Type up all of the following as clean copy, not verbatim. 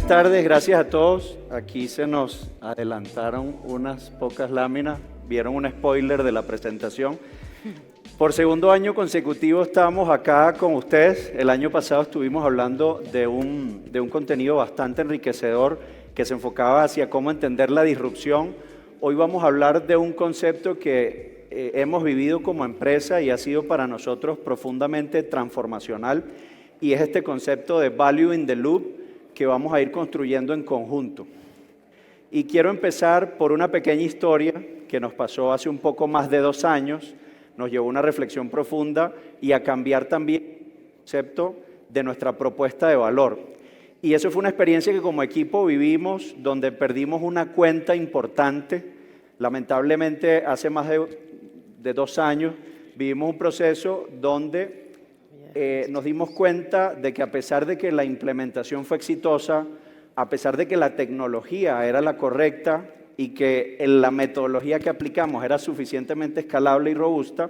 Buenas tardes, gracias a todos. Aquí se nos adelantaron unas pocas láminas, vieron un spoiler de la presentación. Por segundo año consecutivo estamos acá con ustedes. El año pasado estuvimos hablando de un contenido bastante enriquecedor que se enfocaba hacia cómo entender la disrupción. Hoy vamos a hablar de un concepto que hemos vivido como empresa y ha sido para nosotros profundamente transformacional, y es este concepto de Value in the Loop que vamos a ir construyendo en conjunto. Y quiero empezar por una pequeña historia que nos pasó hace un poco más de 2 años, nos llevó a una reflexión profunda y a cambiar también el concepto de nuestra propuesta de valor. Y eso fue una experiencia que como equipo vivimos, donde perdimos una cuenta importante. Lamentablemente, hace más de 2 años, vivimos un proceso donde nos dimos cuenta de que a pesar de que la implementación fue exitosa, a pesar de que la tecnología era la correcta y que la metodología que aplicamos era suficientemente escalable y robusta,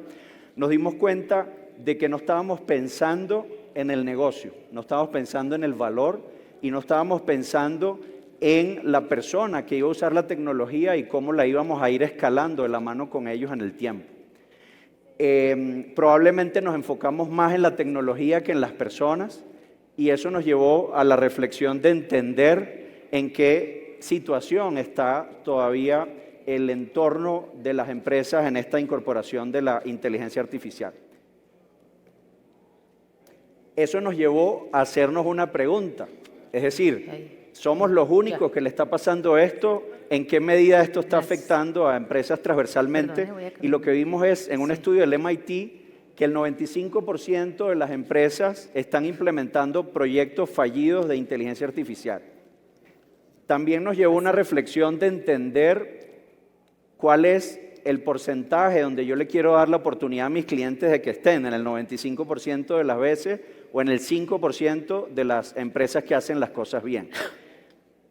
nos dimos cuenta de que no estábamos pensando en el negocio, no estábamos pensando en el valor y no estábamos pensando en la persona que iba a usar la tecnología y cómo la íbamos a ir escalando de la mano con ellos en el tiempo. Probablemente nos enfocamos más en la tecnología que en las personas, y eso nos llevó a la reflexión de entender en qué situación está todavía el entorno de las empresas en esta incorporación de la inteligencia artificial. Eso nos llevó a hacernos una pregunta, es decir, ¿somos los únicos que le está pasando esto? ¿En qué medida esto está afectando a empresas transversalmente? Y lo que vimos es, en un estudio del MIT, que el 95% de las empresas están implementando proyectos fallidos de inteligencia artificial. También nos llevó a una reflexión de entender cuál es el porcentaje donde yo le quiero dar la oportunidad a mis clientes de que estén, en el 95% de las veces o en el 5% de las empresas que hacen las cosas bien.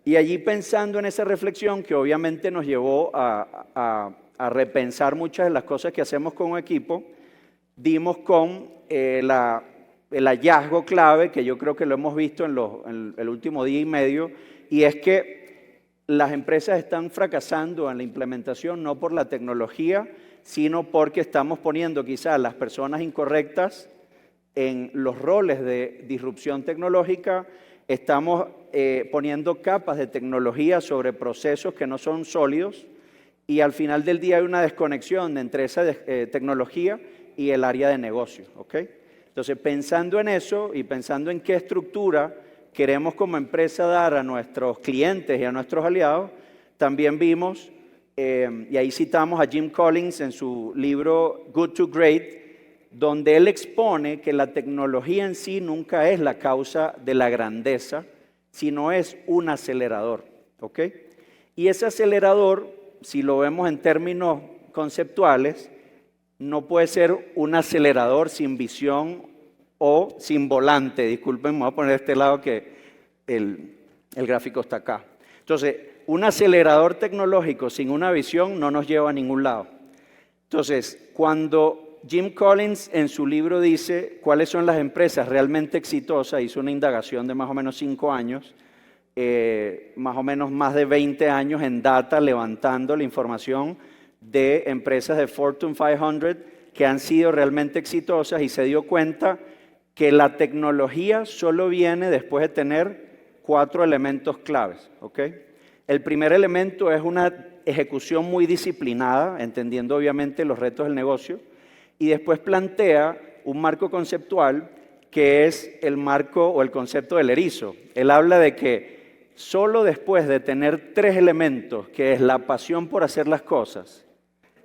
Y allí, pensando en esa reflexión, que obviamente nos llevó a repensar muchas de las cosas que hacemos con un equipo, dimos con el hallazgo clave, que yo creo que lo hemos visto en el último día y medio, y es que las empresas están fracasando en la implementación no por la tecnología, sino porque estamos poniendo quizás a las personas incorrectas en los roles de disrupción tecnológica. Estamos poniendo capas de tecnología sobre procesos que no son sólidos, y al final del día hay una desconexión entre esa tecnología y el área de negocio, ¿ok? Entonces, pensando en eso y pensando en qué estructura queremos como empresa dar a nuestros clientes y a nuestros aliados, también vimos, y ahí citamos a Jim Collins en su libro Good to Great, donde él expone que la tecnología en sí nunca es la causa de la grandeza, sino es un acelerador, ¿ok? Y ese acelerador, si lo vemos en términos conceptuales, no puede ser un acelerador sin visión o sin volante. Disculpen, me voy a poner de este lado que el gráfico está acá. Entonces, un acelerador tecnológico sin una visión no nos lleva a ningún lado. Entonces, cuando Jim Collins en su libro dice cuáles son las empresas realmente exitosas, hizo una indagación de más o menos 5 años, más o menos más de 20 años en data, levantando la información de empresas de Fortune 500 que han sido realmente exitosas, y se dio cuenta que la tecnología solo viene después de tener 4 elementos claves, ¿ok? El primer elemento es una ejecución muy disciplinada, entendiendo obviamente los retos del negocio, y después plantea un marco conceptual que es el marco o el concepto del erizo. Él habla de que solo después de tener 3 elementos, que es la pasión por hacer las cosas,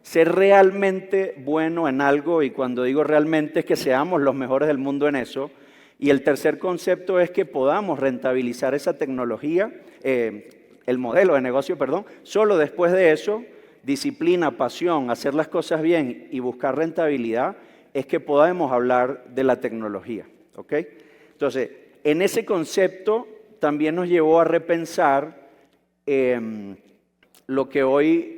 ser realmente bueno en algo, y cuando digo realmente es que seamos los mejores del mundo en eso, y el tercer concepto es que podamos rentabilizar esa tecnología, el modelo de negocio, perdón, solo después de eso, disciplina, pasión, hacer las cosas bien y buscar rentabilidad, es que podemos hablar de la tecnología, ¿ok? Entonces, en ese concepto también nos llevó a repensar lo que hoy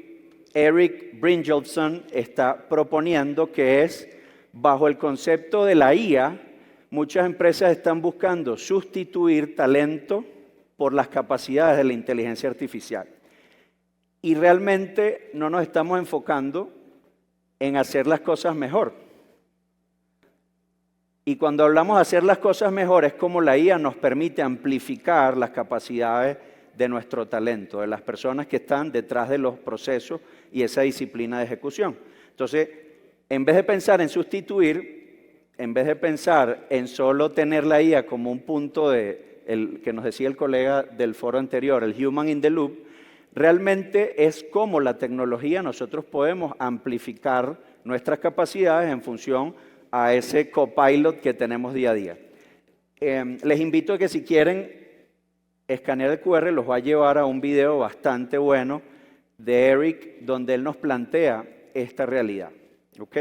Eric Brynjolfsson está proponiendo, que es, bajo el concepto de la IA, muchas empresas están buscando sustituir talento por las capacidades de la inteligencia artificial. Y realmente no nos estamos enfocando en hacer las cosas mejor. Y cuando hablamos de hacer las cosas mejor, es como la IA nos permite amplificar las capacidades de nuestro talento, de las personas que están detrás de los procesos y esa disciplina de ejecución. Entonces, en vez de pensar en sustituir, en vez de pensar en solo tener la IA como un punto que nos decía el colega del foro anterior, el human in the loop, realmente es como la tecnología nosotros podemos amplificar nuestras capacidades en función a ese copilot que tenemos día a día. Les invito a que si quieren escanear el QR, los va a llevar a un video bastante bueno de Eric, donde él nos plantea esta realidad. ¿Ok?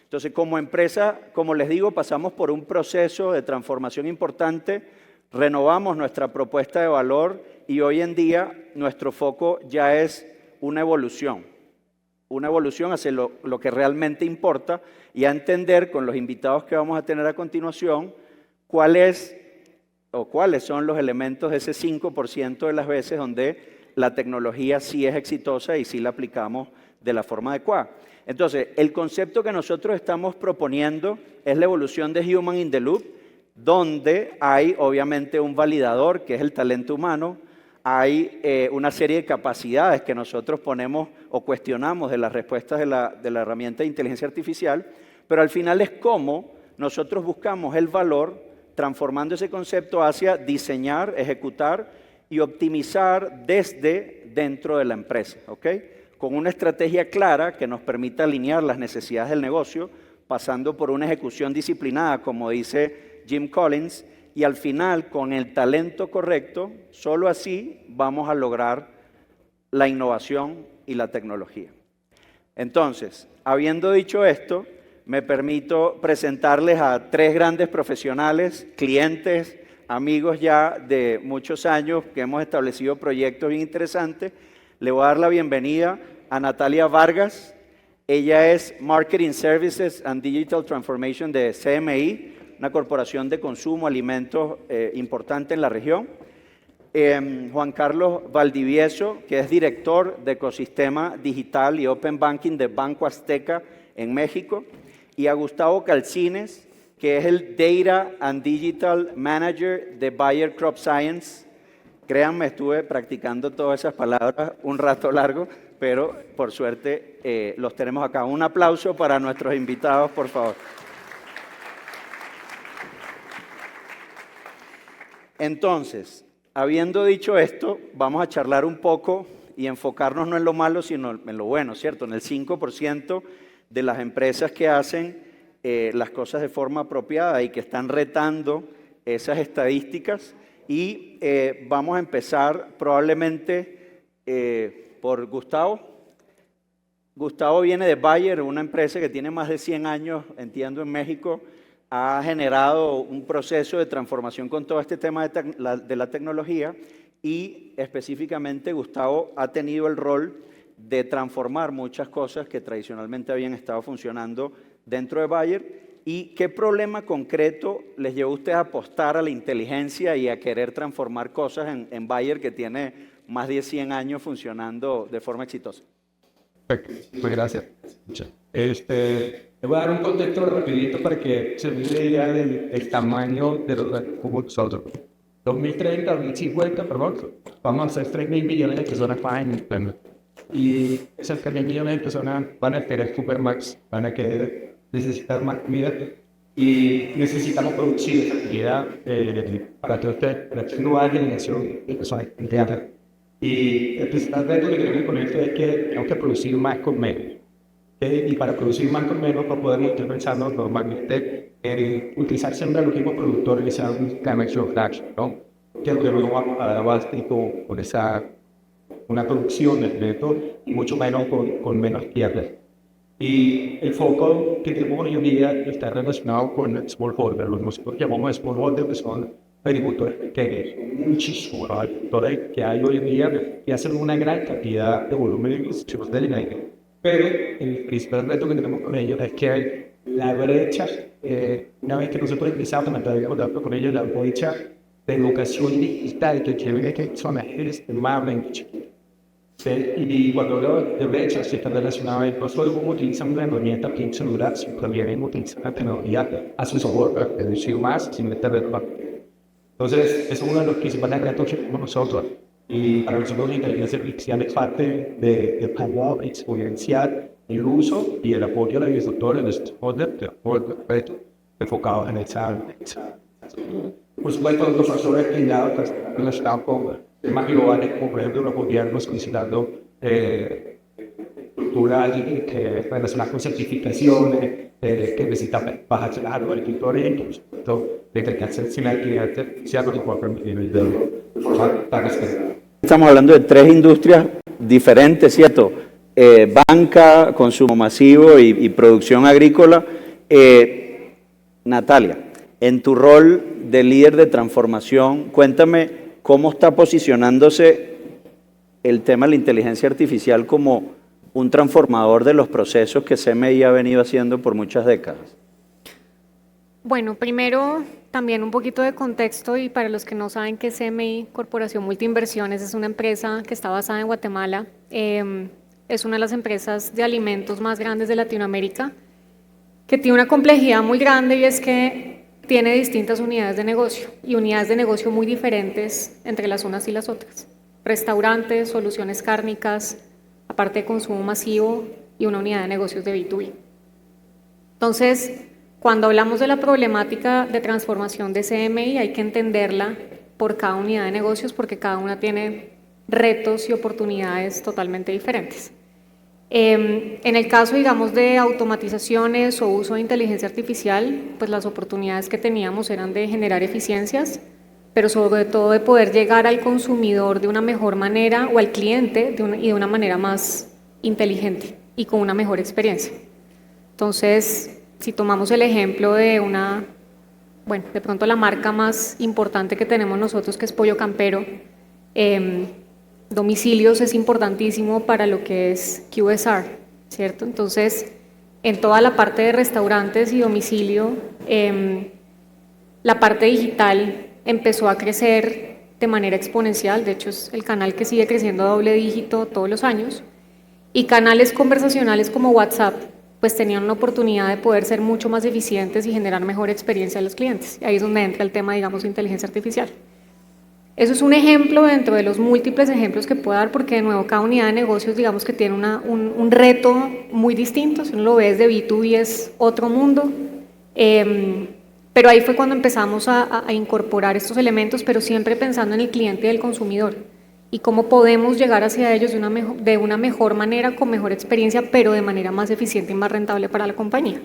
Entonces, como empresa, como les digo, pasamos por un proceso de transformación importante, renovamos nuestra propuesta de valor y hoy en día nuestro foco ya es una evolución hacia lo que realmente importa y a entender con los invitados que vamos a tener a continuación cuáles son los elementos de ese 5% de las veces donde la tecnología sí es exitosa y sí la aplicamos de la forma adecuada. Entonces, el concepto que nosotros estamos proponiendo es la evolución de Human in the Loop, donde hay obviamente un validador que es el talento humano, hay una serie de capacidades que nosotros ponemos o cuestionamos de las respuestas de la herramienta de inteligencia artificial, pero al final es cómo nosotros buscamos el valor transformando ese concepto hacia diseñar, ejecutar y optimizar desde dentro de la empresa, ¿ok? Con una estrategia clara que nos permita alinear las necesidades del negocio, pasando por una ejecución disciplinada, como dice Jim Collins, y al final, con el talento correcto, solo así vamos a lograr la innovación y la tecnología. Entonces, habiendo dicho esto, me permito presentarles a 3 grandes profesionales, clientes, amigos ya de muchos años que hemos establecido proyectos bien interesantes. Le voy a dar la bienvenida a Natalia Vargas. Ella es Marketing Services and Digital Transformation de CMI, una corporación de consumo, alimentos importante en la región. Juan Carlos Valdivieso, que es director de Ecosistema Digital y Open Banking de Banco Azteca en México. Y a Gustavo Calcines, que es el Data and Digital Manager de Bayer Crop Science. Créanme, estuve practicando todas esas palabras un rato largo, pero por suerte los tenemos acá. Un aplauso para nuestros invitados, por favor. Entonces, habiendo dicho esto, vamos a charlar un poco y enfocarnos no en lo malo, sino en lo bueno, ¿cierto? En el 5% de las empresas que hacen las cosas de forma apropiada y que están retando esas estadísticas. Y vamos a empezar probablemente por Gustavo. Gustavo viene de Bayer, una empresa que tiene más de 100 años, entiendo, en México. Ha generado un proceso de transformación con todo este tema de la tecnología y específicamente Gustavo ha tenido el rol de transformar muchas cosas que tradicionalmente habían estado funcionando dentro de Bayer. ¿Y qué problema concreto les llevó a usted a apostar a la inteligencia y a querer transformar cosas en Bayer, que tiene más de 100 años funcionando de forma exitosa? Perfecto, pues gracias. Le voy a dar un contexto rapidito para que se den una idea del tamaño de los como nosotros. 2030, 2050, perdón, vamos a ser 3.000 millones de personas más en el planeta. Y esas 3.000 millones de personas van a querer Supermax, van a querer necesitar más comida y necesitamos producir esa comida para esta nueva generación de personas internas. Y el principal reto que tenemos con esto es que tenemos que producir más con menos. Y para producir más con menos no podemos estar pensando normalmente en utilizar siempre los mismos productores que sean damage or flash, ¿no? Que no vamos a dar abasto con una producción de neto y mucho menos con menos tierras. Y el foco que tenemos hoy en día está relacionado con smallholder, los nosotros llamamos smallholder, que son agricultores pequeños, muchísimos agricultores que hay hoy en día que hacen una gran cantidad de volumen de instituciones del aire. Pero el principal reto que tenemos con ellos es que la brecha, una vez que nosotros empezamos a trabajar con ellos, la brecha de educación digital que quiere que son extremadamente chiquitos. Y cuando hablo de brechas, está relacionado a no solo cómo utilizan una herramienta para celular, sino también utilizan la tecnología a su favor, para reducir más sin meter el banco. Entonces, es uno de los principales retos que tenemos nosotros. Y para nosotros la inteligencia artificial es parte de cómo exponenciar el uso y el apoyo a los agricultores de estos retos enfocados en esa. Por supuesto, los factores que relacionados con temas globales, como por ejemplo los gobiernos considerando estructuras que relacionadas con certificaciones, que necesitan bajar a los agricultores, incluso de que hacer sin la inteligencia artificial no puede permitir de forma tan especial. Estamos hablando de tres industrias diferentes, ¿cierto? Banca, consumo masivo y producción agrícola. Natalia, en tu rol de líder de transformación, cuéntame cómo está posicionándose el tema de la inteligencia artificial como un transformador de los procesos que CMI ha venido haciendo por muchas décadas. Bueno, primero también un poquito de contexto, y para los que no saben que CMI, Corporación Multiinversiones, es una empresa que está basada en Guatemala. Es una de las empresas de alimentos más grandes de Latinoamérica, que tiene una complejidad muy grande, y es que tiene distintas unidades de negocio y unidades de negocio muy diferentes entre las unas y las otras. Restaurantes, soluciones cárnicas, aparte de consumo masivo, y una unidad de negocios de B2B. Entonces, cuando hablamos de la problemática de transformación de CMI, hay que entenderla por cada unidad de negocios, porque cada una tiene retos y oportunidades totalmente diferentes. En el caso, digamos, de automatizaciones o uso de inteligencia artificial, pues las oportunidades que teníamos eran de generar eficiencias, pero sobre todo de poder llegar al consumidor de una mejor manera, o al cliente de una manera más inteligente y con una mejor experiencia. Entonces, si tomamos el ejemplo de de pronto la marca más importante que tenemos nosotros, que es Pollo Campero, domicilios es importantísimo para lo que es QSR, ¿cierto? Entonces, en toda la parte de restaurantes y domicilio, la parte digital empezó a crecer de manera exponencial. De hecho, es el canal que sigue creciendo a doble dígito todos los años, y canales conversacionales como WhatsApp pues tenían una oportunidad de poder ser mucho más eficientes y generar mejor experiencia a los clientes. Y ahí es donde entra el tema, digamos, de inteligencia artificial. Eso es un ejemplo dentro de los múltiples ejemplos que puedo dar, porque de nuevo cada unidad de negocios, digamos, que tiene un reto muy distinto. Si uno lo ve desde B2B es otro mundo, pero ahí fue cuando empezamos a incorporar estos elementos, pero siempre pensando en el cliente y el consumidor, y cómo podemos llegar hacia ellos de una mejor manera, con mejor experiencia, pero de manera más eficiente y más rentable para la compañía.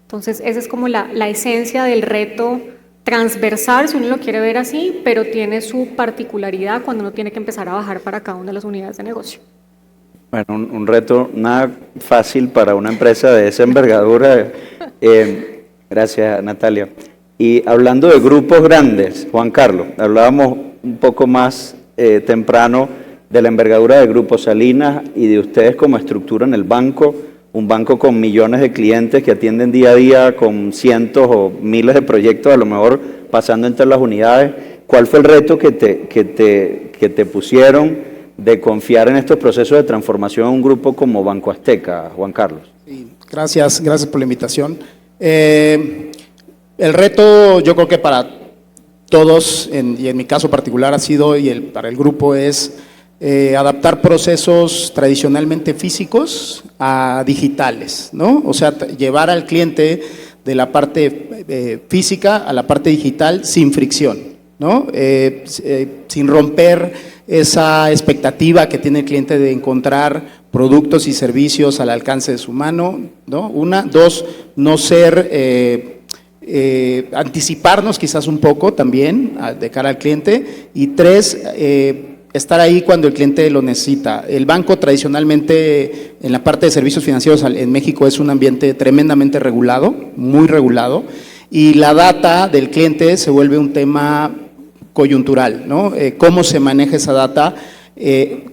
Entonces, esa es como la esencia del reto transversal, si uno lo quiere ver así, pero tiene su particularidad cuando uno tiene que empezar a bajar para cada una de las unidades de negocio. Bueno, un reto nada fácil para una empresa de esa envergadura. Gracias, Natalia. Y hablando de grupos grandes, Juan Carlos, hablábamos un poco más temprano de la envergadura de Grupo Salinas y de ustedes como estructura en el banco, un banco con millones de clientes que atienden día a día con cientos o miles de proyectos, a lo mejor pasando entre las unidades. ¿Cuál fue el reto que te pusieron de confiar en estos procesos de transformación en un grupo como Banco Azteca, Juan Carlos? Sí, gracias por la invitación. El reto, yo creo que para todos, y en mi caso particular ha sido, para el grupo es adaptar procesos tradicionalmente físicos a digitales, ¿no? O sea, llevar al cliente de la parte física a la parte digital sin fricción, ¿no? Sin romper esa expectativa que tiene el cliente de encontrar productos y servicios al alcance de su mano, ¿no? Dos, no ser anticiparnos quizás un poco también de cara al cliente, y tres, estar ahí cuando el cliente lo necesita. El banco tradicionalmente en la parte de servicios financieros en México es un ambiente tremendamente regulado, muy regulado, y la data del cliente se vuelve un tema coyuntural, ¿no? Cómo se maneja esa data,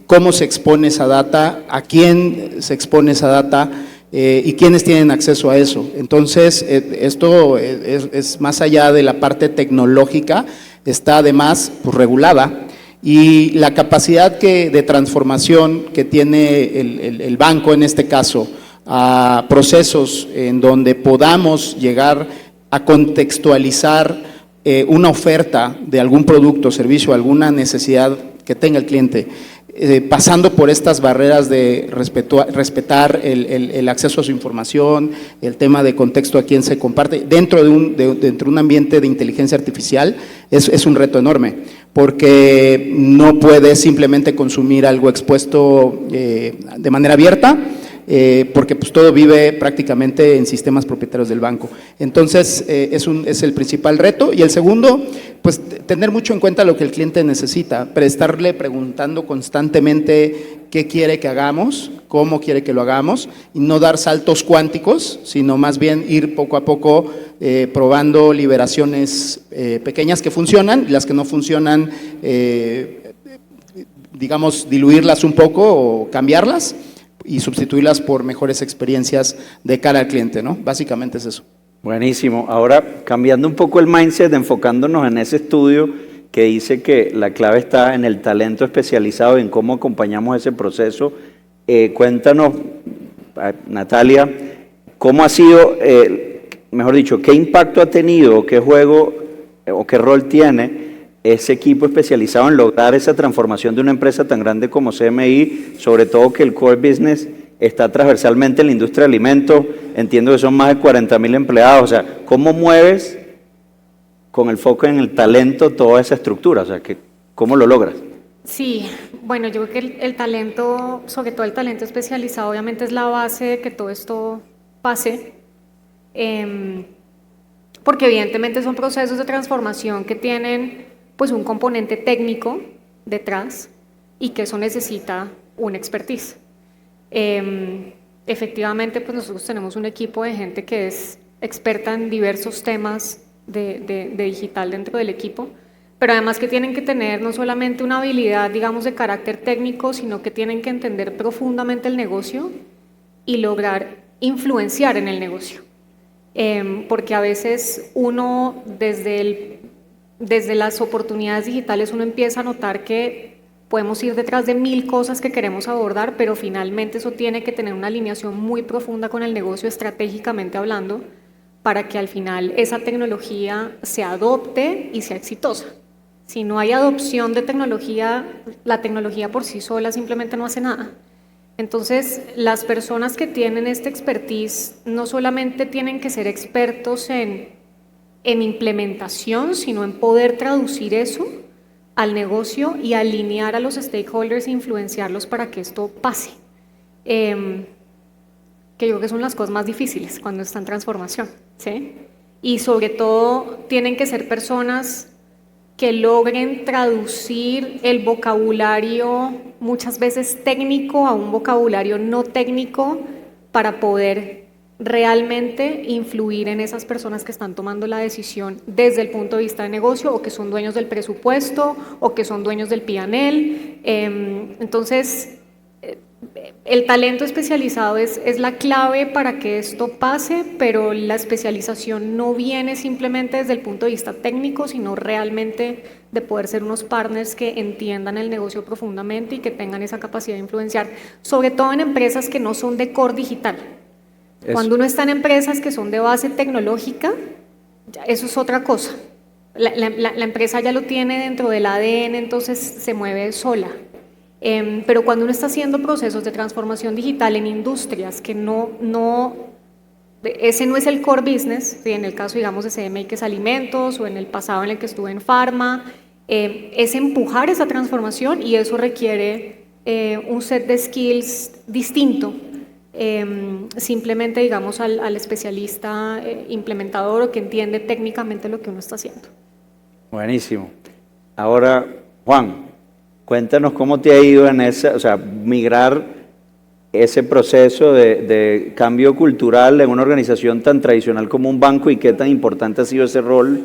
cómo se expone esa data, a quién se expone esa data, y quiénes tienen acceso a eso. Entonces, esto es más allá de la parte tecnológica, está además pues, regulada, y la capacidad de transformación que tiene el banco en este caso a procesos en donde podamos llegar a contextualizar una oferta de algún producto, servicio, alguna necesidad que tenga el cliente, pasando por estas barreras de respetar el acceso a su información, el tema de contexto a quién se comparte, dentro de un ambiente de inteligencia artificial, es un reto enorme, porque no puedes simplemente consumir algo expuesto de manera abierta, porque pues todo vive prácticamente en sistemas propietarios del banco. Entonces, es el principal reto. Y el segundo, pues tener mucho en cuenta lo que el cliente necesita, estarle preguntando constantemente qué quiere que hagamos, cómo quiere que lo hagamos, y no dar saltos cuánticos, sino más bien ir poco a poco probando liberaciones pequeñas que funcionan, y las que no funcionan, digamos, diluirlas un poco o cambiarlas, y sustituirlas por mejores experiencias de cara al cliente, ¿no? Básicamente es eso. Buenísimo. Ahora, cambiando un poco el mindset, enfocándonos en ese estudio que dice que la clave está en el talento especializado y en cómo acompañamos ese proceso. Cuéntanos, Natalia, ¿cómo ha sido, mejor dicho, qué impacto ha tenido, qué juego o qué rol tiene ese equipo especializado en lograr esa transformación de una empresa tan grande como CMI, sobre todo que el core business está transversalmente en la industria de alimentos? Entiendo que son más de 40,000 empleados. O sea, ¿cómo mueves con el foco en el talento toda esa estructura? O sea, ¿cómo lo logras? Sí, bueno, yo creo que el talento, sobre todo el talento especializado, obviamente es la base de que todo esto pase, porque evidentemente son procesos de transformación que tienen pues un componente técnico detrás y que eso necesita una expertise. Efectivamente, pues nosotros tenemos un equipo de gente que es experta en diversos temas de digital dentro del equipo, pero además que tienen que tener no solamente una habilidad, digamos, de carácter técnico, sino que tienen que entender profundamente el negocio y lograr influenciar en el negocio. Porque a veces uno desde las oportunidades digitales uno empieza a notar que podemos ir detrás de 1000 cosas que queremos abordar, pero finalmente eso tiene que tener una alineación muy profunda con el negocio estratégicamente hablando, para que al final esa tecnología se adopte y sea exitosa. Si no hay adopción de tecnología, la tecnología por sí sola simplemente no hace nada. Entonces, las personas que tienen esta expertise no solamente tienen que ser expertos en implementación, sino en poder traducir eso al negocio y alinear a los stakeholders e influenciarlos para que esto pase. Que yo creo que son las cosas más difíciles cuando está en transformación, ¿sí? Y sobre todo tienen que ser personas que logren traducir el vocabulario muchas veces técnico a un vocabulario no técnico para poder realmente influir en esas personas que están tomando la decisión desde el punto de vista de negocio, o que son dueños del presupuesto, o que son dueños del P&L. Entonces, el talento especializado es la clave para que esto pase, pero la especialización no viene simplemente desde el punto de vista técnico, sino realmente de poder ser unos partners que entiendan el negocio profundamente y que tengan esa capacidad de influenciar, sobre todo en empresas que no son de core digital. Cuando uno está en empresas que son de base tecnológica, eso es otra cosa. La empresa ya lo tiene dentro del ADN, entonces se mueve sola. Pero cuando uno está haciendo procesos de transformación digital en industrias que ese no es el core business, en el caso, digamos, de CMI, que es alimentos, o en el pasado en el que estuve en Pharma, es empujar esa transformación, y eso requiere un set de skills distinto. Simplemente, digamos, al especialista implementador, o que entiende técnicamente lo que uno está haciendo. Buenísimo. Ahora, Juan, cuéntanos cómo te ha ido en migrar ese proceso de cambio cultural en una organización tan tradicional como un banco, y qué tan importante ha sido ese rol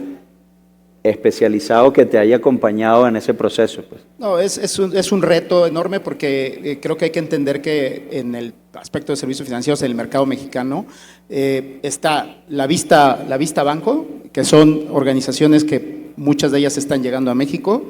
especializado que te haya acompañado en ese proceso, pues. No, es un reto enorme porque creo que hay que entender que en el aspecto de servicios financieros en el mercado mexicano está la Vista Banco, que son organizaciones que muchas de ellas están llegando a México.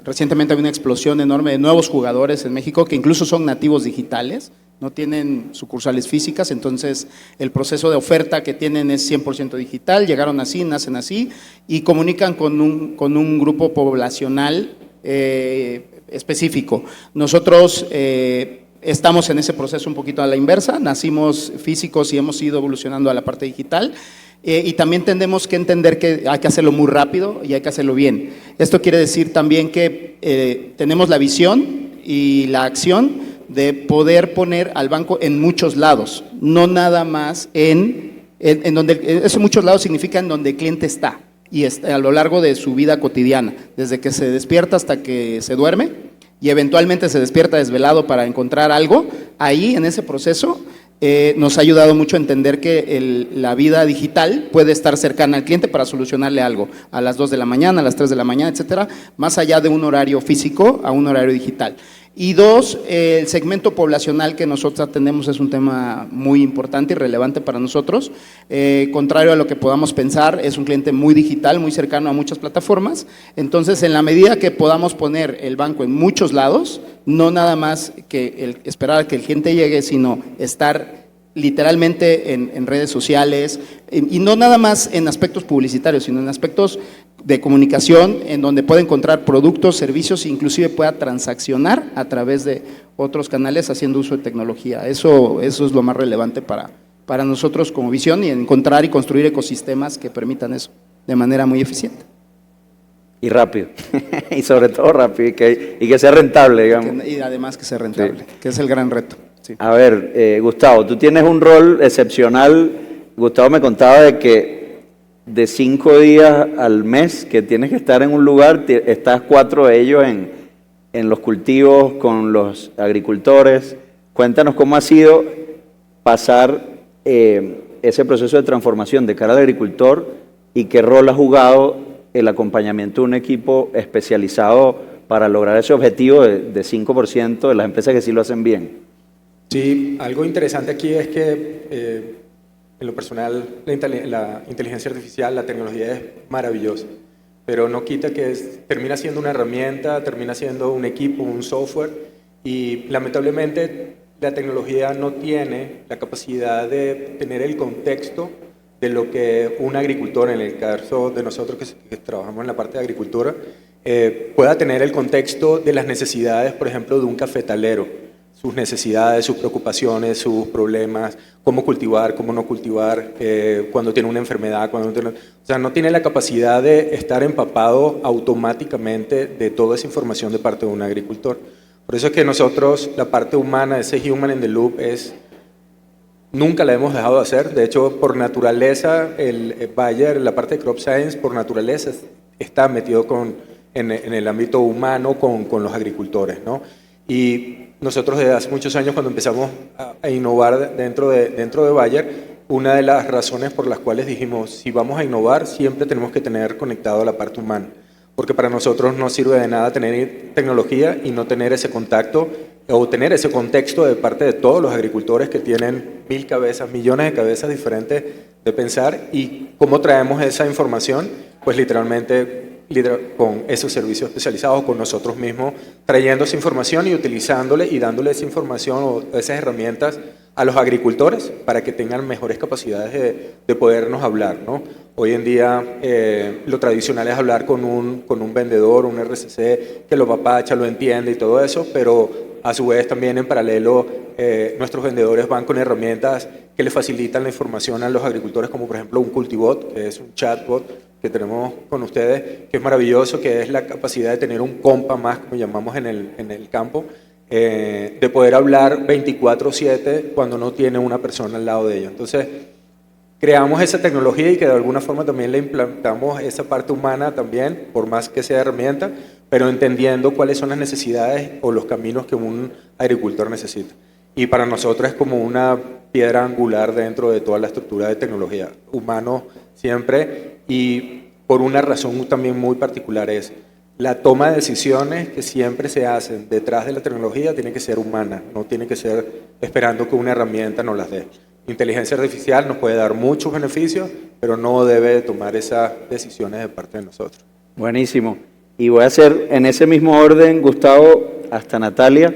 Recientemente había una explosión enorme de nuevos jugadores en México que incluso son nativos digitales, no tienen sucursales físicas, entonces el proceso de oferta que tienen es 100% digital, llegaron así, nacen así y comunican con un grupo poblacional específico. Nosotros estamos en ese proceso un poquito a la inversa, nacimos físicos y hemos ido evolucionando a la parte digital. Y también tenemos que entender que hay que hacerlo muy rápido y hay que hacerlo bien. Esto quiere decir también que tenemos la visión y la acción de poder poner al banco en muchos lados, no nada más en donde, eso muchos lados significa en donde el cliente está y a lo largo de su vida cotidiana, desde que se despierta hasta que se duerme y eventualmente se despierta desvelado para encontrar algo, ahí en ese proceso nos ha ayudado mucho a entender que la vida digital puede estar cercana al cliente para solucionarle algo a las 2 de la mañana, a las 3 de la mañana, etcétera, más allá de un horario físico a un horario digital. Y dos, el segmento poblacional que nosotros atendemos es un tema muy importante y relevante para nosotros. Contrario a lo que podamos pensar, es un cliente muy digital, muy cercano a muchas plataformas. Entonces, en la medida que podamos poner el banco en muchos lados, no nada más que esperar a que el cliente llegue, sino estar literalmente en redes sociales, y no nada más en aspectos publicitarios, sino en aspectos de comunicación, en donde pueda encontrar productos, servicios, inclusive pueda transaccionar a través de otros canales haciendo uso de tecnología. Eso es lo más relevante para nosotros como visión, y encontrar y construir ecosistemas que permitan eso de manera muy eficiente. Y rápido, y sobre todo rápido, y que sea rentable, digamos. Y además que sea rentable, sí, que es el gran reto. Sí. A ver, Gustavo, tú tienes un rol excepcional. Gustavo me contaba de que de 5 días al mes que tienes que estar en un lugar, estás 4 de ellos en los cultivos con los agricultores. Cuéntanos cómo ha sido pasar ese proceso de transformación de cara al agricultor y qué rol ha jugado el acompañamiento de un equipo especializado para lograr ese objetivo de 5% de las empresas que sí lo hacen bien. Sí, algo interesante aquí es que en lo personal la inteligencia artificial, la tecnología es maravillosa, pero no quita que termina siendo una herramienta, termina siendo un equipo, un software, y lamentablemente la tecnología no tiene la capacidad de tener el contexto de lo que un agricultor, en el caso de nosotros que trabajamos en la parte de agricultura, pueda tener el contexto de las necesidades, por ejemplo, de un cafetalero, sus necesidades, sus preocupaciones, sus problemas, cómo cultivar, cómo no cultivar, cuando tiene una enfermedad, cuando no tiene... O sea, no tiene la capacidad de estar empapado automáticamente de toda esa información de parte de un agricultor. Por eso es que nosotros, la parte humana, ese human in the loop, nunca la hemos dejado de hacer. De hecho, por naturaleza, el Bayer, la parte de Crop Science, por naturaleza está metido en el ámbito humano con los agricultores, ¿no? Y nosotros desde hace muchos años, cuando empezamos a innovar dentro de Bayer, una de las razones por las cuales dijimos, si vamos a innovar, siempre tenemos que tener conectado a la parte humana, porque para nosotros no sirve de nada tener tecnología y no tener ese contacto o tener ese contexto de parte de todos los agricultores que tienen 1000 cabezas, millones de cabezas diferentes de pensar, y cómo traemos esa información, pues literalmente con esos servicios especializados, con nosotros mismos, trayendo esa información y utilizándola y dándole esa información o esas herramientas a los agricultores para que tengan mejores capacidades de podernos hablar, ¿no? Hoy en día lo tradicional es hablar con un vendedor, un RCC que lo apapacha, lo entiende y todo eso, pero a su vez también en paralelo nuestros vendedores van con herramientas que le facilitan la información a los agricultores, como por ejemplo un Cultibot, que es un chatbot que tenemos con ustedes, que es maravilloso, que es la capacidad de tener un compa más, como llamamos en el campo, de poder hablar 24/7 cuando no tiene una persona al lado de ellos. Entonces, creamos esa tecnología y que de alguna forma también le implantamos esa parte humana también, por más que sea herramienta, pero entendiendo cuáles son las necesidades o los caminos que un agricultor necesita. Y para nosotros es como una piedra angular dentro de toda la estructura de tecnología, humano siempre, y por una razón también muy particular, es la toma de decisiones que siempre se hacen detrás de la tecnología tiene que ser humana, no tiene que ser esperando que una herramienta nos las dé. Inteligencia artificial nos puede dar muchos beneficios, pero no debe tomar esas decisiones de parte de nosotros. Buenísimo. Y voy a hacer en ese mismo orden, Gustavo, hasta Natalia.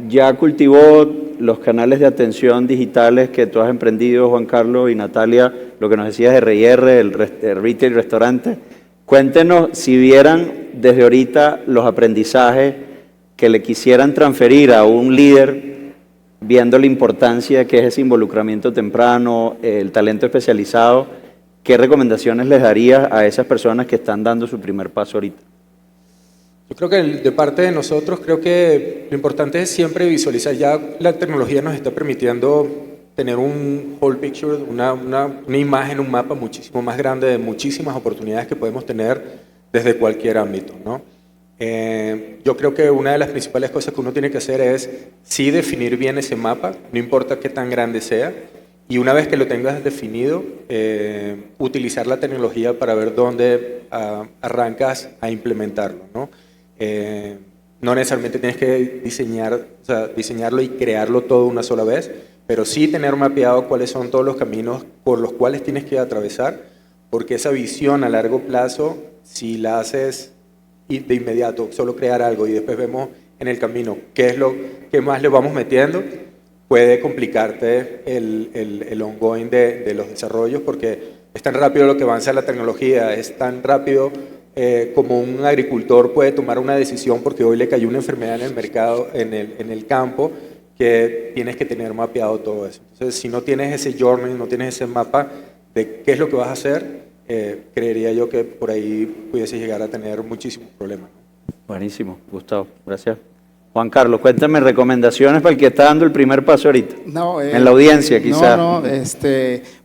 Ya cultivó los canales de atención digitales que tú has emprendido, Juan Carlos y Natalia, lo que nos decías de R&R, el retail restaurante. Cuéntenos si vieran desde ahorita los aprendizajes que le quisieran transferir a un líder, viendo la importancia que es ese involucramiento temprano, el talento especializado. ¿Qué recomendaciones les darías a esas personas que están dando su primer paso ahorita? Yo creo que de parte de nosotros, creo que lo importante es siempre visualizar. Ya la tecnología nos está permitiendo tener un whole picture, una imagen, un mapa muchísimo más grande de muchísimas oportunidades que podemos tener desde cualquier ámbito, ¿no? Yo creo que una de las principales cosas que uno tiene que hacer es sí definir bien ese mapa, no importa qué tan grande sea, y una vez que lo tengas definido, utilizar la tecnología para ver dónde arrancas a implementarlo, ¿no? No necesariamente tienes que diseñarlo y crearlo todo una sola vez, pero sí tener mapeado cuáles son todos los caminos por los cuales tienes que atravesar, porque esa visión a largo plazo, si la haces de inmediato, solo crear algo y después vemos en el camino qué es lo que más le vamos metiendo, puede complicarte el ongoing de los desarrollos, porque es tan rápido lo que avanza la tecnología, es tan rápido como un agricultor puede tomar una decisión porque hoy le cayó una enfermedad en el mercado, en el campo, que tienes que tener mapeado todo eso. Entonces, si no tienes ese journey, no tienes ese mapa de qué es lo que vas a hacer, creería yo que por ahí pudiese llegar a tener muchísimos problemas. Buenísimo, Gustavo, gracias. Juan Carlos, cuéntame recomendaciones para el que está dando el primer paso ahorita, en la audiencia quizás.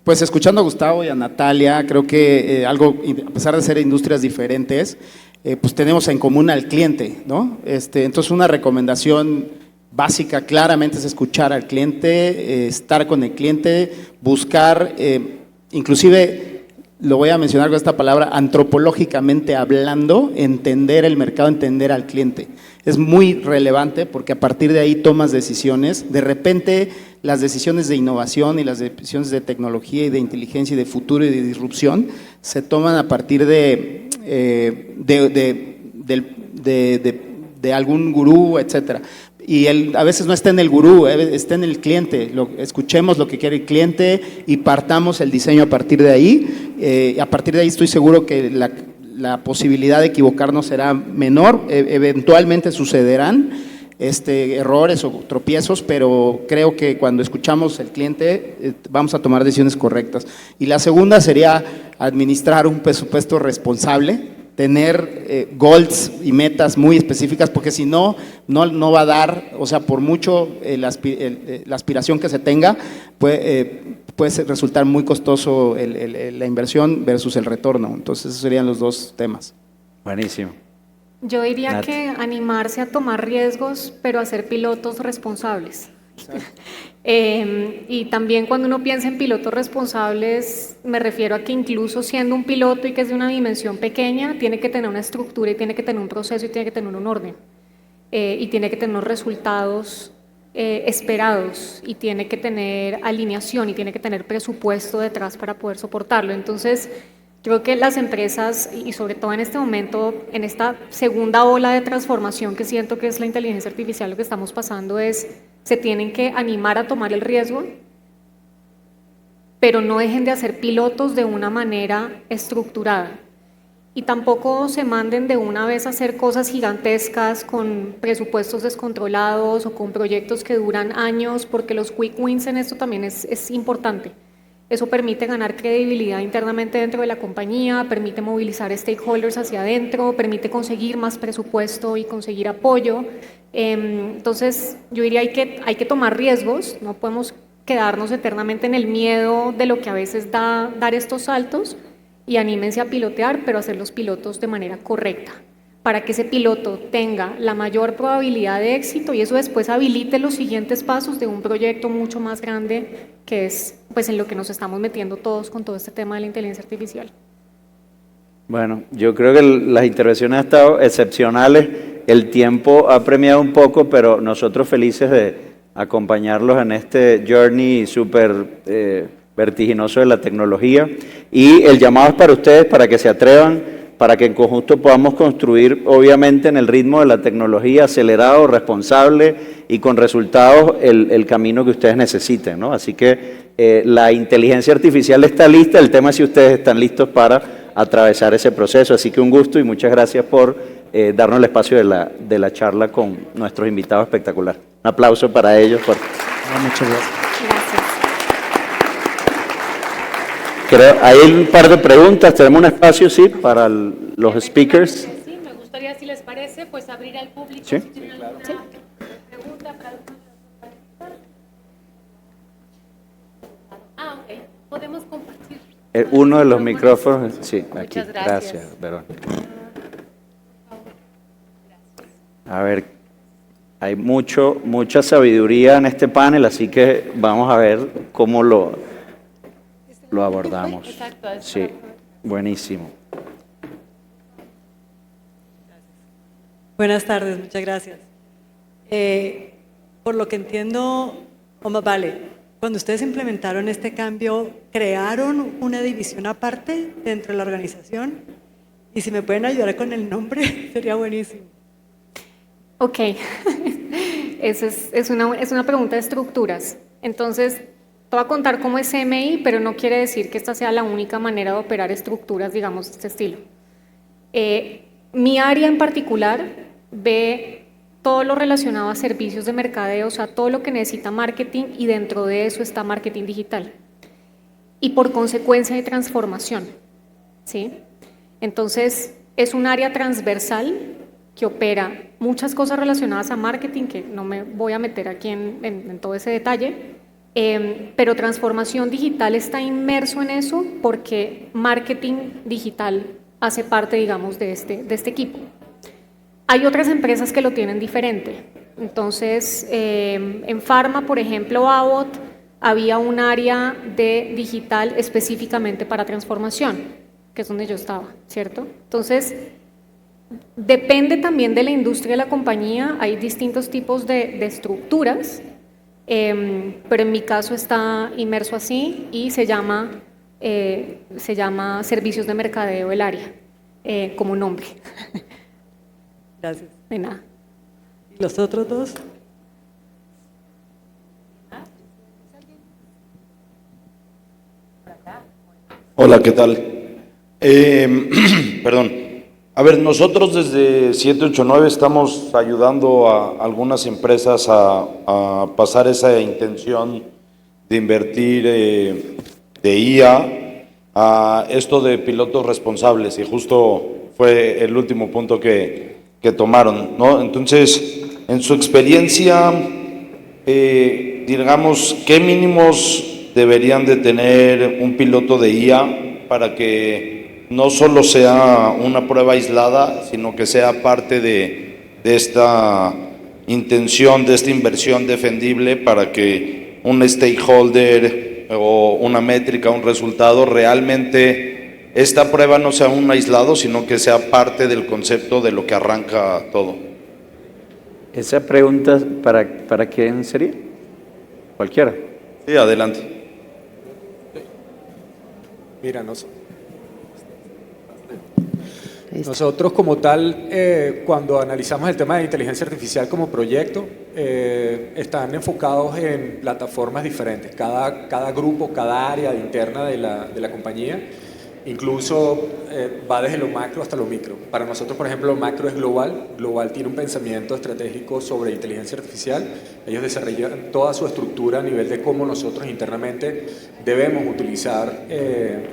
Pues escuchando a Gustavo y a Natalia, creo que a pesar de ser industrias diferentes, pues tenemos en común al cliente, ¿no? Entonces una recomendación básica claramente es escuchar al cliente, estar con el cliente, buscar, inclusive lo voy a mencionar con esta palabra, antropológicamente hablando, entender el mercado, entender al cliente. Es muy relevante porque a partir de ahí tomas decisiones. De repente las decisiones de innovación y las decisiones de tecnología y de inteligencia y de futuro y de disrupción se toman a partir de algún gurú, etcétera. Y a veces no está en el gurú, está en el cliente. Escuchemos lo que quiere el cliente y partamos el diseño a partir de ahí. A partir de ahí estoy seguro que la posibilidad de equivocarnos será menor. Eventualmente sucederán errores o tropiezos, pero creo que cuando escuchamos al cliente vamos a tomar decisiones correctas. Y la segunda sería administrar un presupuesto responsable, tener goals y metas muy específicas, porque si no va a dar, o sea, por mucho la aspiración que se tenga, puede resultar muy costoso la inversión versus el retorno. Entonces, esos serían los dos temas. Buenísimo. Yo diría Nat. que animarse a tomar riesgos, pero a ser pilotos responsables. Y también cuando uno piensa en pilotos responsables, me refiero a que incluso siendo un piloto y que es de una dimensión pequeña, tiene que tener una estructura y tiene que tener un proceso y tiene que tener un orden. Y tiene que tener unos resultados esperados y tiene que tener alineación y tiene que tener presupuesto detrás para poder soportarlo. Entonces, creo que las empresas, y sobre todo en este momento, en esta segunda ola de transformación que siento que es la inteligencia artificial, lo que estamos pasando se tienen que animar a tomar el riesgo, pero no dejen de hacer pilotos de una manera estructurada. Y tampoco se manden de una vez a hacer cosas gigantescas con presupuestos descontrolados o con proyectos que duran años, porque los quick wins en esto también es importante. Eso permite ganar credibilidad internamente dentro de la compañía, permite movilizar stakeholders hacia adentro, permite conseguir más presupuesto y conseguir apoyo. Entonces, yo diría hay que tomar riesgos, no podemos quedarnos eternamente en el miedo de lo que a veces da dar estos saltos, y anímense a pilotear, pero hacer los pilotos de manera correcta, para que ese piloto tenga la mayor probabilidad de éxito y eso después habilite los siguientes pasos de un proyecto mucho más grande, que es pues en lo que nos estamos metiendo todos con todo este tema de la inteligencia artificial. Bueno, yo creo que las intervenciones han estado excepcionales. El tiempo ha premiado un poco, pero nosotros felices de acompañarlos en este journey súper vertiginoso de la tecnología. Y el llamado es para ustedes, para que se atrevan, para que en conjunto podamos construir, obviamente, en el ritmo de la tecnología, acelerado, responsable y con resultados, el camino que ustedes necesiten, ¿no? Así que la inteligencia artificial está lista, el tema es si ustedes están listos para atravesar ese proceso. Así que un gusto y muchas gracias por darnos el espacio de la charla con nuestros invitados espectacular. Un aplauso para ellos. Muchas gracias. Creo, hay un par de preguntas, tenemos un espacio, sí, para los speakers. Sí, me gustaría, si les parece, pues abrir al público. Sí. Si tienen alguna pregunta para ok. Podemos compartir. Uno de los micrófonos, sí, aquí. Muchas gracias. Verónica. A ver, hay mucha sabiduría en este panel, así que vamos a ver cómo lo abordamos. Exacto. Sí, buenísimo. Buenas tardes, muchas gracias. Por lo que entiendo, vale, cuando ustedes implementaron este cambio, ¿crearon una división aparte dentro de la organización? Y si me pueden ayudar con el nombre, sería buenísimo. Ok, es una pregunta de estructuras. Entonces, te voy a contar cómo es CMI, pero no quiere decir que esta sea la única manera de operar estructuras, digamos, de este estilo. Mi área en particular ve todo lo relacionado a servicios de mercadeo, o sea, todo lo que necesita marketing, y dentro de eso está marketing digital. Y por consecuencia de transformación, ¿sí? Entonces, es un área transversal que opera muchas cosas relacionadas a marketing, que no me voy a meter aquí en todo ese detalle, pero transformación digital está inmerso en eso porque marketing digital hace parte, digamos, de este equipo. Hay otras empresas que lo tienen diferente. Entonces, en Pharma, por ejemplo, Abbott, había un área de digital específicamente para transformación, que es donde yo estaba, ¿cierto? Entonces, depende también de la industria de la compañía, hay distintos tipos de estructuras, pero en mi caso está inmerso así y se llama servicios de mercadeo el área, como nombre. Gracias. De nada. ¿Y los otros dos? Hola, ¿qué tal? Perdón. A ver, nosotros desde 789 estamos ayudando a algunas empresas a pasar esa intención de invertir de IA a esto de pilotos responsables, y justo fue el último punto que tomaron, ¿no? Entonces, en su experiencia, digamos, ¿qué mínimos deberían de tener un piloto de IA para que no solo sea una prueba aislada, sino que sea parte de esta intención, de esta inversión defendible, para que un stakeholder o una métrica, un resultado, realmente esta prueba no sea un aislado, sino que sea parte del concepto de lo que arranca todo? ¿Esa pregunta para quién sería? ¿Cualquiera? Sí, adelante. Mira, nosotros como tal, cuando analizamos el tema de inteligencia artificial como proyecto, están enfocados en plataformas diferentes. Cada grupo, cada área interna de la compañía, incluso va desde lo macro hasta lo micro. Para nosotros, por ejemplo, lo macro es Global. Global tiene un pensamiento estratégico sobre inteligencia artificial. Ellos desarrollan toda su estructura a nivel de cómo nosotros internamente debemos utilizar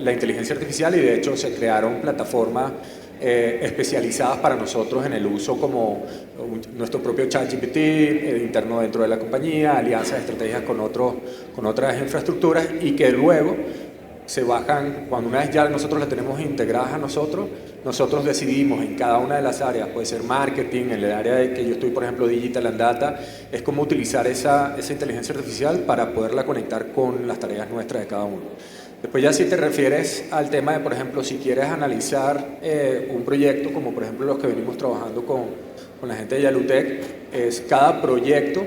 la inteligencia artificial, y de hecho se crearon plataformas especializadas para nosotros en el uso, como nuestro propio ChatGPT interno dentro de la compañía, alianzas estratégicas con otras infraestructuras, y que luego se bajan, cuando una vez ya nosotros las tenemos integradas a nosotros decidimos en cada una de las áreas, puede ser marketing, en el área de que yo estoy, por ejemplo, Digital and Data, es cómo utilizar esa inteligencia artificial para poderla conectar con las tareas nuestras de cada uno. Después ya si te refieres al tema de, por ejemplo, si quieres analizar un proyecto, como por ejemplo los que venimos trabajando con la gente de Yalutec, cada proyecto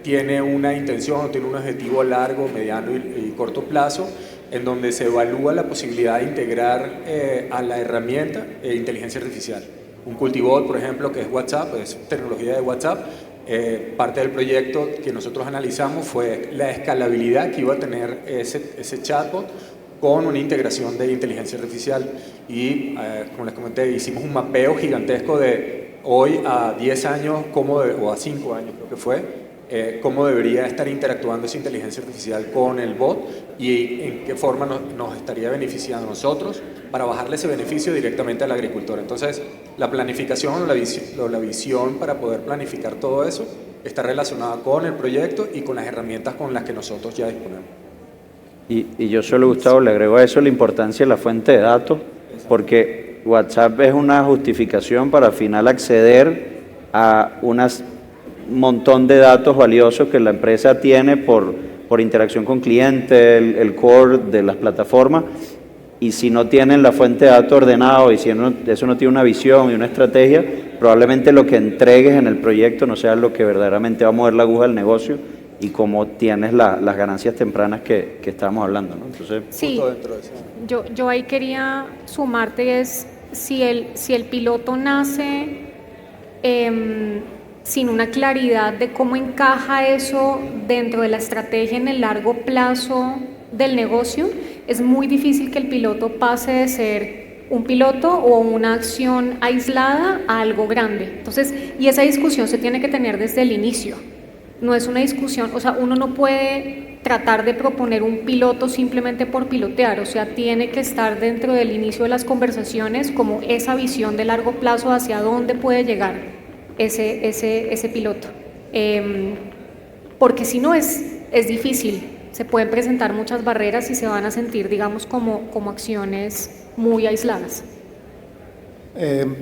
tiene una intención, tiene un objetivo a largo, mediano y corto plazo, en donde se evalúa la posibilidad de integrar a la herramienta inteligencia artificial. Un cultivador, por ejemplo, que es WhatsApp, es tecnología de WhatsApp. Parte del proyecto que nosotros analizamos fue la escalabilidad que iba a tener ese chatbot con una integración de inteligencia artificial y, como les comenté, hicimos un mapeo gigantesco de hoy a 10 años o a 5 años creo que fue, cómo debería estar interactuando esa inteligencia artificial con el bot y en qué forma nos estaría beneficiando a nosotros para bajarle ese beneficio directamente al agricultor. Entonces, la planificación o la visión para poder planificar todo eso está relacionada con el proyecto y con las herramientas con las que nosotros ya disponemos. Y yo solo, Gustavo, le agrego a eso la importancia de la fuente de datos, porque WhatsApp es una justificación para al final acceder a un montón de datos valiosos que la empresa tiene por interacción con clientes, el core de las plataformas, y si no tienen la fuente de datos ordenado y si eso no tiene una visión y una estrategia, probablemente lo que entregues en el proyecto no sea lo que verdaderamente va a mover la aguja del negocio y como tienes las ganancias tempranas que estábamos hablando, ¿no? Entonces, Sí, yo ahí quería sumarte es si el piloto nace sin una claridad de cómo encaja eso dentro de la estrategia en el largo plazo del negocio, es muy difícil que el piloto pase de ser un piloto o una acción aislada a algo grande. Entonces, y esa discusión se tiene que tener desde el inicio. No es una discusión, o sea, uno no puede tratar de proponer un piloto simplemente por pilotear, o sea, tiene que estar dentro del inicio de las conversaciones como esa visión de largo plazo hacia dónde puede llegar ese piloto. Porque si no es difícil, se pueden presentar muchas barreras y se van a sentir, digamos, como acciones muy aisladas.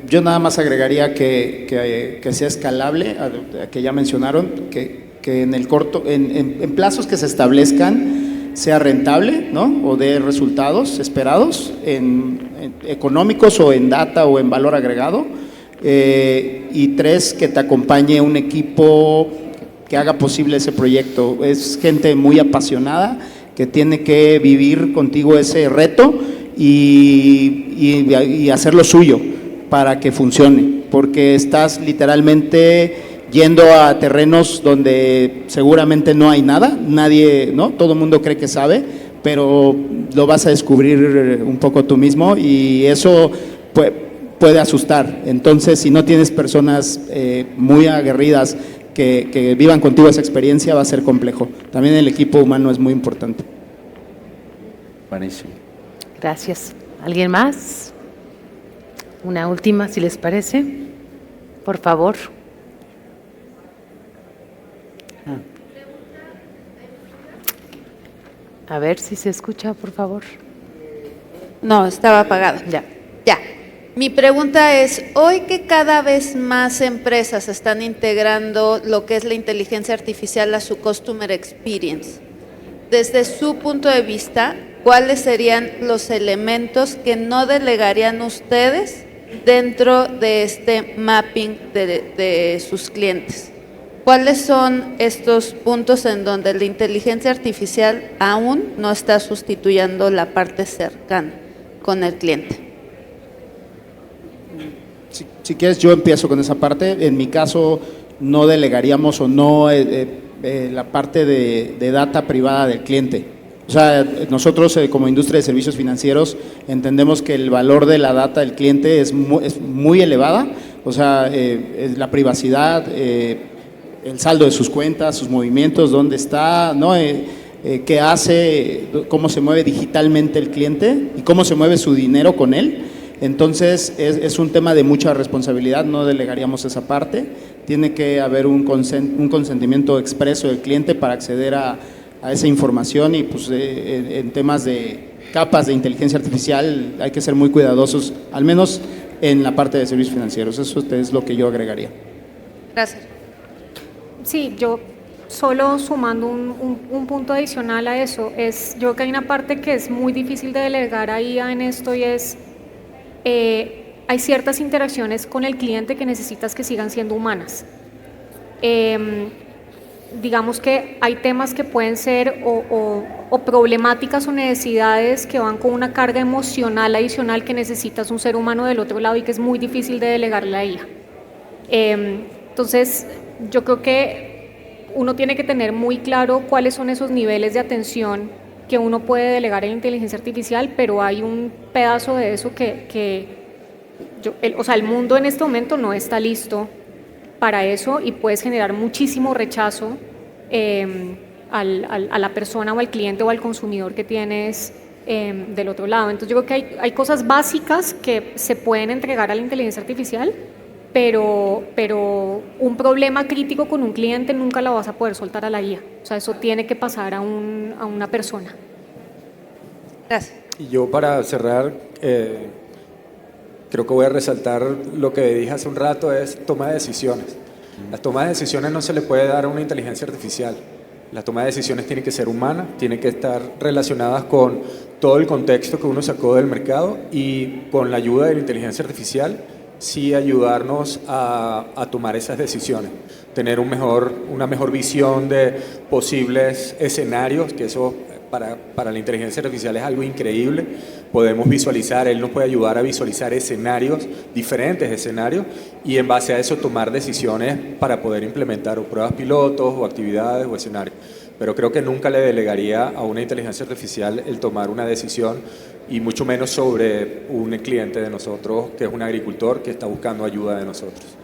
Yo nada más agregaría que sea escalable, a que ya mencionaron, que en el corto, en plazos que se establezcan, sea rentable, ¿no? O dé resultados esperados, en económicos o en data o en valor agregado. Y 3, que te acompañe un equipo que haga posible ese proyecto. Es gente muy apasionada que tiene que vivir contigo ese reto y hacerlo suyo para que funcione, porque estás literalmente yendo a terrenos donde seguramente no hay nada, nadie, ¿no? Todo el mundo cree que sabe, pero lo vas a descubrir un poco tú mismo y eso puede asustar. Entonces, si no tienes personas muy aguerridas que vivan contigo esa experiencia, va a ser complejo. También el equipo humano es muy importante. buenísimo. Gracias. ¿Alguien más? Una última, si les parece. Por favor. A ver si se escucha, por favor. No, estaba apagado. Ya. Ya. Mi pregunta es, hoy que cada vez más empresas están integrando lo que es la inteligencia artificial a su customer experience, desde su punto de vista, ¿cuáles serían los elementos que no delegarían ustedes dentro de este mapping de sus clientes? ¿Cuáles son estos puntos en donde la inteligencia artificial aún no está sustituyendo la parte cercana con el cliente? Si quieres, yo empiezo con esa parte. En mi caso, no delegaríamos o no la parte de data privada del cliente. O sea, nosotros como industria de servicios financieros entendemos que el valor de la data del cliente es muy elevada. O sea, la privacidad, el saldo de sus cuentas, sus movimientos, dónde está, ¿no? Qué hace, cómo se mueve digitalmente el cliente y cómo se mueve su dinero con él. Entonces, es un tema de mucha responsabilidad, no delegaríamos esa parte. Tiene que haber un consentimiento expreso del cliente para acceder a esa información y pues en temas de capas de inteligencia artificial hay que ser muy cuidadosos, al menos en la parte de servicios financieros. Eso es lo que yo agregaría. Gracias. Sí, yo solo sumando un punto adicional a eso, yo creo que hay una parte que es muy difícil de delegar a IA en esto y es, hay ciertas interacciones con el cliente que necesitas que sigan siendo humanas. Digamos que hay temas que pueden ser o problemáticas o necesidades que van con una carga emocional adicional que necesitas un ser humano del otro lado y que es muy difícil de delegarle a IA. Entonces, yo creo que uno tiene que tener muy claro cuáles son esos niveles de atención que uno puede delegar en la inteligencia artificial, pero hay un pedazo de eso el mundo en este momento no está listo para eso y puedes generar muchísimo rechazo a la persona o al cliente o al consumidor que tienes del otro lado. Entonces yo creo que hay cosas básicas que se pueden entregar a la inteligencia artificial, pero un problema crítico con un cliente nunca lo vas a poder soltar a la IA. O sea, eso tiene que pasar a una persona. Gracias. Y yo para cerrar, creo que voy a resaltar lo que dije hace un rato, es toma de decisiones. Las tomas de decisiones no se le puede dar a una inteligencia artificial. La toma de decisiones tiene que ser humana, tiene que estar relacionadas con todo el contexto que uno sacó del mercado y con la ayuda de la inteligencia artificial, sí ayudarnos a tomar esas decisiones, tener una mejor visión de posibles escenarios, que eso para la inteligencia artificial es algo increíble. Podemos visualizar, él nos puede ayudar a visualizar escenarios, diferentes escenarios, y en base a eso tomar decisiones para poder implementar o pruebas pilotos o actividades o escenarios. Pero creo que nunca le delegaría a una inteligencia artificial el tomar una decisión, y mucho menos sobre un cliente de nosotros que es un agricultor que está buscando ayuda de nosotros.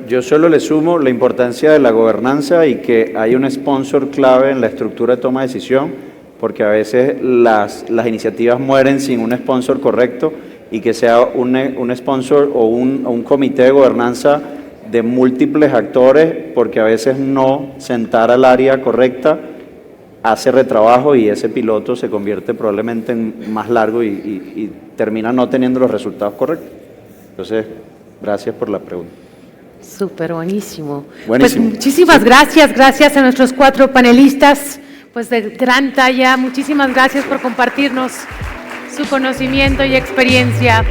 Yo solo le sumo la importancia de la gobernanza y que hay un sponsor clave en la estructura de toma de decisión, porque a veces las iniciativas mueren sin un sponsor correcto, y que sea un sponsor o un comité de gobernanza de múltiples actores, porque a veces no sentar al área correcta hace retrabajo y ese piloto se convierte probablemente en más largo y termina no teniendo los resultados correctos. Entonces, gracias por la pregunta. Súper buenísimo. Buenísimo. Pues muchísimas gracias a nuestros 4 panelistas, pues de gran talla. Muchísimas gracias por compartirnos su conocimiento y experiencia.